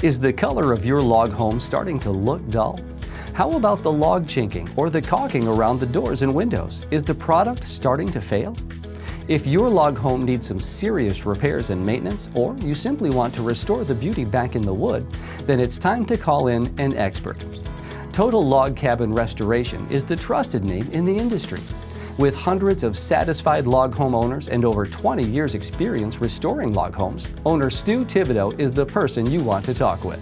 Is the color of your log home starting to look dull? How about the log chinking or the caulking around the doors and windows? Is the product starting to fail? If your log home needs some serious repairs and maintenance, or you simply want to restore the beauty back in the wood, then it's time to call in an expert. Total Log Cabin Restoration is the trusted name in the industry. With hundreds of satisfied log home owners and over 20 years experience restoring log homes, owner Stu Thibodeau is the person you want to talk with.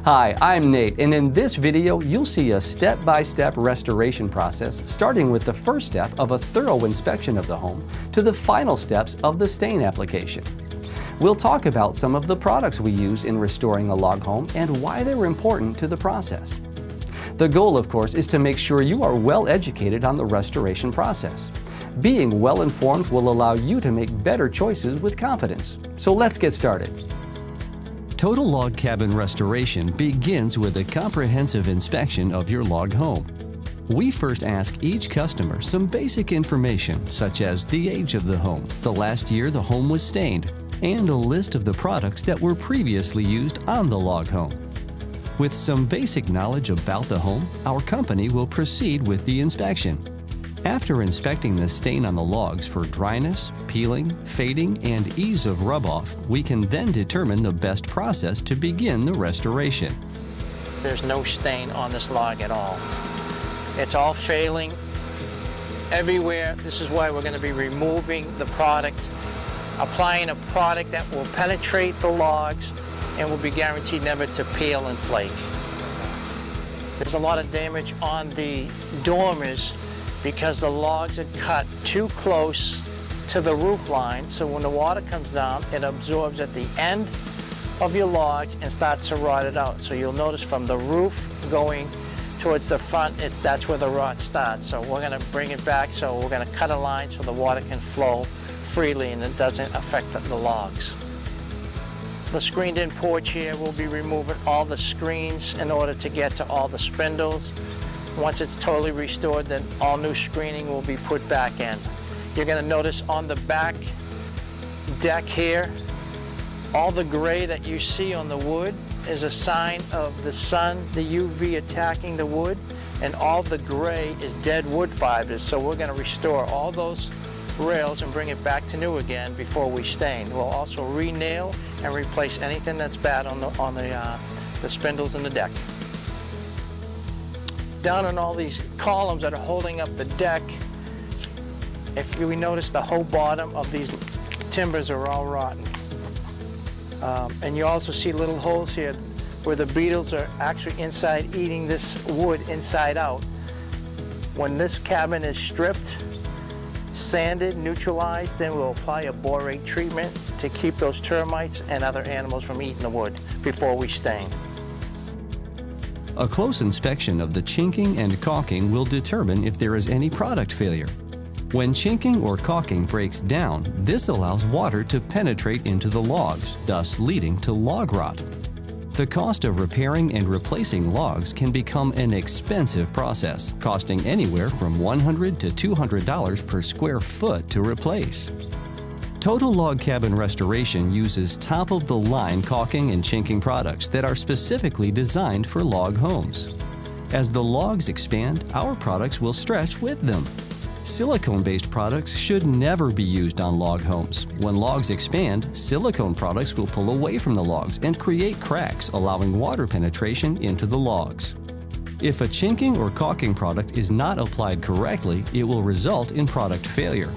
Hi, I'm Nate, and in this video you'll see a step-by-step restoration process, starting with the first step of a thorough inspection of the home to the final steps of the stain application. We'll talk about some of the products we use in restoring a log home and why they're important to the process. The goal, of course, is to make sure you are well educated on the restoration process. Being well informed will allow you to make better choices with confidence. So let's get started. Total Log Cabin Restoration begins with a comprehensive inspection of your log home. We first ask each customer some basic information, such as the age of the home, the last year the home was stained, and a list of the products that were previously used on the log home. With some basic knowledge about the home, our company will proceed with the inspection. After inspecting the stain on the logs for dryness, peeling, fading, and ease of rub-off, we can then determine the best process to begin the restoration. There's no stain on this log at all. It's all failing everywhere. This is why we're going to be removing the product, applying a product that will penetrate the logs and will be guaranteed never to peel and flake. There's a lot of damage on the dormers because the logs are cut too close to the roof line, so when the water comes down, it absorbs at the end of your log and starts to rot it out. So you'll notice from the roof going towards the front, that's where the rot starts. So we're going to bring it back, so we're going to cut a line so the water can flow freely and it doesn't affect the logs. The screened-in porch here, we'll be removing all the screens in order to get to all the spindles. Once it's totally restored, then all new screening will be put back in. You're going to notice on the back deck here, all the gray that you see on the wood is a sign of the sun, the UV attacking the wood, and all the gray is dead wood fibers. So we're going to restore all those rails and bring it back to new again before we stain. We'll also re-nail and replace anything that's bad on the spindles in the deck. Down on all these columns that are holding up the deck, if we notice, the whole bottom of these timbers are all rotten. And you also see little holes here where the beetles are actually inside eating this wood inside out. When this cabin is stripped, sanded, neutralized, then we'll apply a borate treatment to keep those termites and other animals from eating the wood before we stain. A close inspection of the chinking and caulking will determine if there is any product failure. When chinking or caulking breaks down, this allows water to penetrate into the logs, thus leading to log rot. The cost of repairing and replacing logs can become an expensive process, costing anywhere from $100 to $200 per square foot to replace. Total Log Cabin Restoration uses top-of-the-line caulking and chinking products that are specifically designed for log homes. As the logs expand, our products will stretch with them. Silicone-based products should never be used on log homes. When logs expand, silicone products will pull away from the logs and create cracks, allowing water penetration into the logs. If a chinking or caulking product is not applied correctly, it will result in product failure.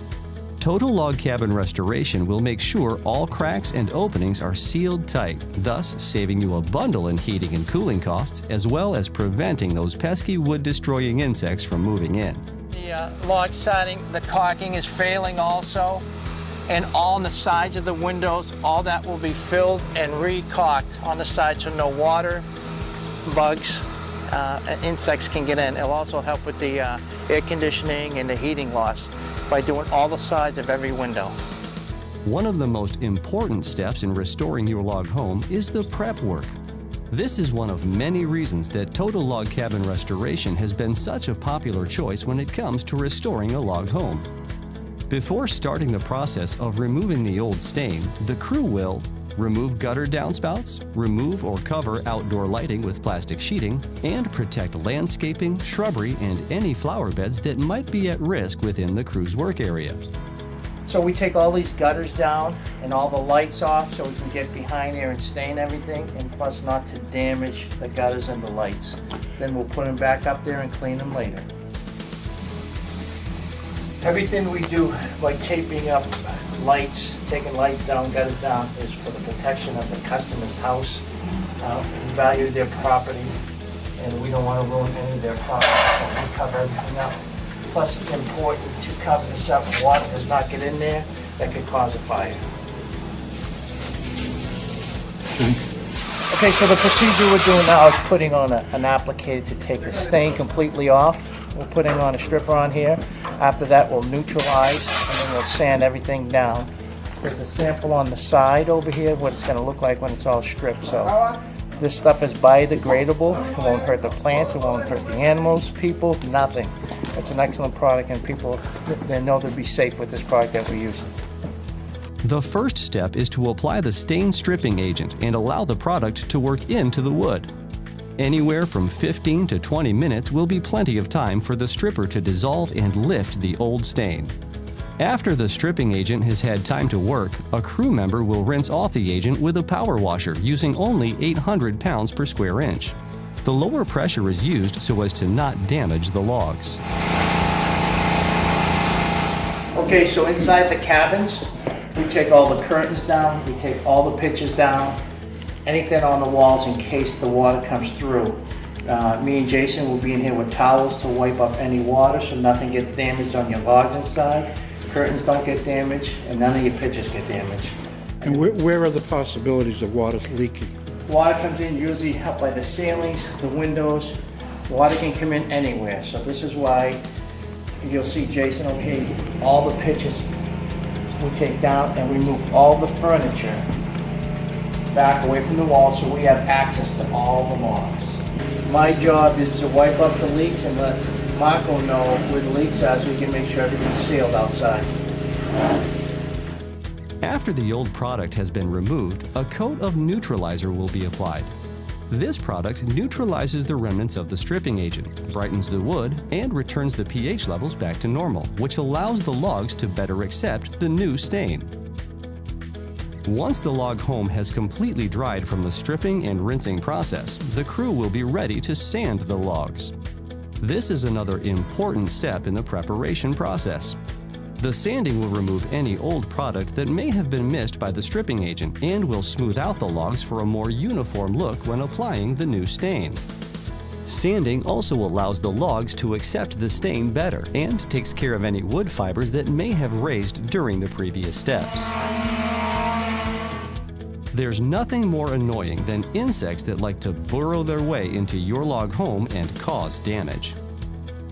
Total Log Cabin Restoration will make sure all cracks and openings are sealed tight, thus saving you a bundle in heating and cooling costs, as well as preventing those pesky wood-destroying insects from moving in. The log siding, the caulking is failing also, and all on the sides of the windows, all that will be filled and re-caulked on the sides so no water, bugs, and insects can get in. It'll also help with the air conditioning and the heating loss by doing all the sides of every window. One of the most important steps in restoring your log home is the prep work. This is one of many reasons that Total Log Cabin Restoration has been such a popular choice when it comes to restoring a log home. Before starting the process of removing the old stain, the crew will remove gutter downspouts, remove or cover outdoor lighting with plastic sheeting, and protect landscaping, shrubbery, and any flower beds that might be at risk within the crew's work area. So we take all these gutters down and all the lights off so we can get behind there and stain everything, and plus not to damage the gutters and the lights. Then we'll put them back up there and clean them later. Everything we do by taping up lights, taking lights down, gutters down, is for the protection of the customer's house. We value their property, and we don't want to ruin any of their property, so we cover everything up. Plus, it's important to cover this up. Water does not get in there. That could cause a fire. Okay, so the procedure we're doing now is putting on an applicator to take the stain completely off. We're putting on a stripper on here. After that, we'll neutralize, and then we'll sand everything down. There's a sample on the side over here, what it's going to look like when it's all stripped. So this stuff is biodegradable. It won't hurt the plants, it won't hurt the animals, people, nothing. It's an excellent product, and people, they know they'll be safe with this product that we're using. The first step is to apply the stain stripping agent and allow the product to work into the wood. Anywhere from 15 to 20 minutes will be plenty of time for the stripper to dissolve and lift the old stain. After the stripping agent has had time to work, a crew member will rinse off the agent with a power washer using only 800 pounds per square inch. The lower pressure is used so as to not damage the logs. Okay, so inside the cabins, we take all the curtains down, we take all the pictures down, anything on the walls in case the water comes through. Me and Jason will be in here with towels to wipe up any water so nothing gets damaged on your logs inside. Curtains don't get damaged, and none of your pictures get damaged. And where are the possibilities of water leaking? Water comes in usually up by the ceilings, the windows. Water can come in anywhere, so this is why you'll see Jason over here, all the pictures we take down, and we move all the furniture back away from the wall so we have access to all the logs. My job is to wipe up the leaks and let Marco know where the leaks are so we can make sure everything's sealed outside. After the old product has been removed, a coat of neutralizer will be applied. This product neutralizes the remnants of the stripping agent, brightens the wood, and returns the pH levels back to normal, which allows the logs to better accept the new stain. Once the log home has completely dried from the stripping and rinsing process, the crew will be ready to sand the logs. This is another important step in the preparation process. The sanding will remove any old product that may have been missed by the stripping agent and will smooth out the logs for a more uniform look when applying the new stain. Sanding also allows the logs to accept the stain better and takes care of any wood fibers that may have raised during the previous steps. There's nothing more annoying than insects that like to burrow their way into your log home and cause damage.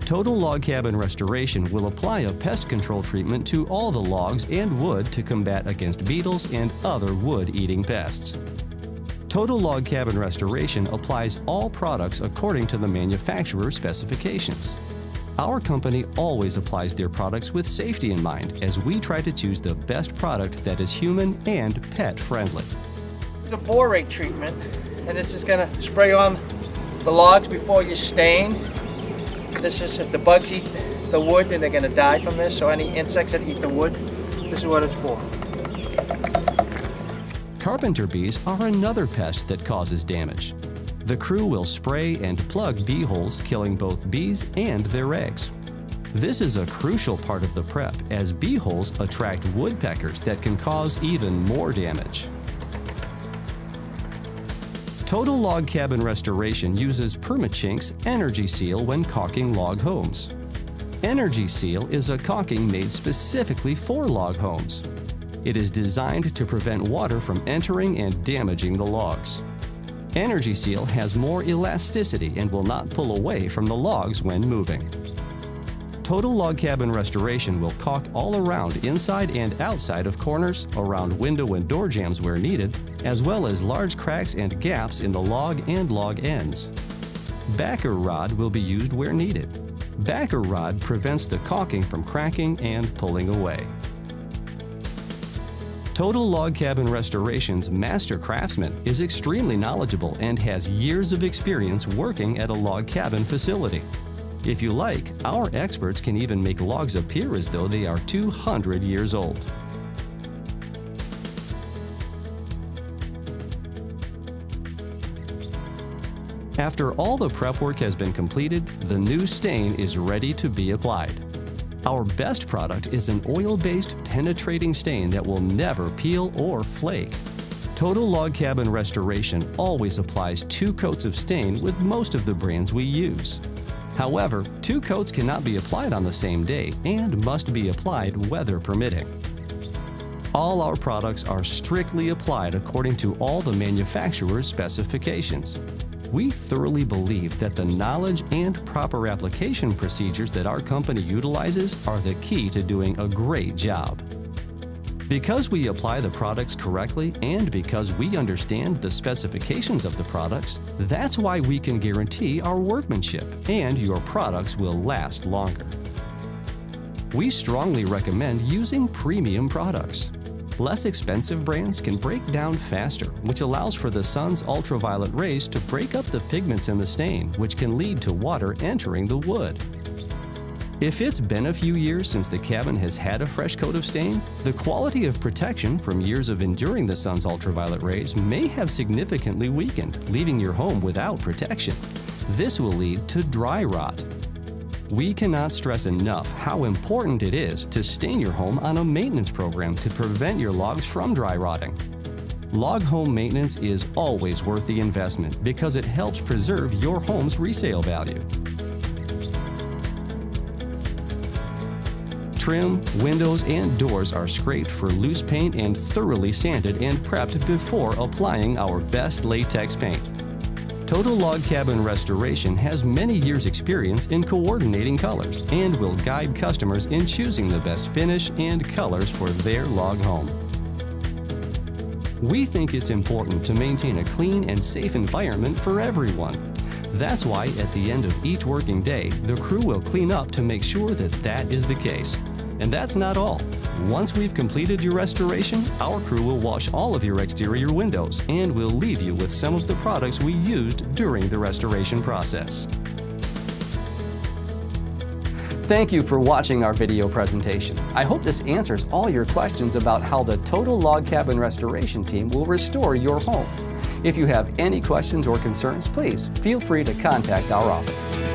Total Log Cabin Restoration will apply a pest control treatment to all the logs and wood to combat against beetles and other wood-eating pests. Total Log Cabin Restoration applies all products according to the manufacturer's specifications. Our company always applies their products with safety in mind as we try to choose the best product that is human and pet friendly. It's a borate treatment, and this is going to spray on the logs before you stain. This is if the bugs eat the wood, then they're going to die from this. So any insects that eat the wood, this is what it's for. Carpenter bees are another pest that causes damage. The crew will spray and plug bee holes, killing both bees and their eggs. This is a crucial part of the prep, as bee holes attract woodpeckers that can cause even more damage. Total Log Cabin Restoration uses Permachink's Energy Seal when caulking log homes. Energy Seal is a caulking made specifically for log homes. It is designed to prevent water from entering and damaging the logs. Energy Seal has more elasticity and will not pull away from the logs when moving. Total Log Cabin Restoration will caulk all around inside and outside of corners, around window and door jambs where needed, as well as large cracks and gaps in the log and log ends. Backer rod will be used where needed. Backer rod prevents the caulking from cracking and pulling away. Total Log Cabin Restoration's master craftsman is extremely knowledgeable and has years of experience working at a log cabin facility. If you like, our experts can even make logs appear as though they are 200 years old. After all the prep work has been completed, the new stain is ready to be applied. Our best product is an oil-based penetrating stain that will never peel or flake. Total Log Cabin Restoration always applies 2 coats of stain with most of the brands we use. However, 2 coats cannot be applied on the same day and must be applied weather permitting. All our products are strictly applied according to all the manufacturer's specifications. We thoroughly believe that the knowledge and proper application procedures that our company utilizes are the key to doing a great job. Because we apply the products correctly and because we understand the specifications of the products, that's why we can guarantee our workmanship and your products will last longer. We strongly recommend using premium products. Less expensive brands can break down faster, which allows for the sun's ultraviolet rays to break up the pigments in the stain, which can lead to water entering the wood. If it's been a few years since the cabin has had a fresh coat of stain, the quality of protection from years of enduring the sun's ultraviolet rays may have significantly weakened, leaving your home without protection. This will lead to dry rot. We cannot stress enough how important it is to stain your home on a maintenance program to prevent your logs from dry rotting. Log home maintenance is always worth the investment because it helps preserve your home's resale value. Trim, windows, and doors are scraped for loose paint and thoroughly sanded and prepped before applying our best latex paint. Total Log Cabin Restoration has many years' experience in coordinating colors and will guide customers in choosing the best finish and colors for their log home. We think it's important to maintain a clean and safe environment for everyone. That's why at the end of each working day, the crew will clean up to make sure that that is the case. And that's not all. Once we've completed your restoration, our crew will wash all of your exterior windows and will leave you with some of the products we used during the restoration process. Thank you for watching our video presentation. I hope this answers all your questions about how the Total Log Cabin Restoration team will restore your home. If you have any questions or concerns, please feel free to contact our office.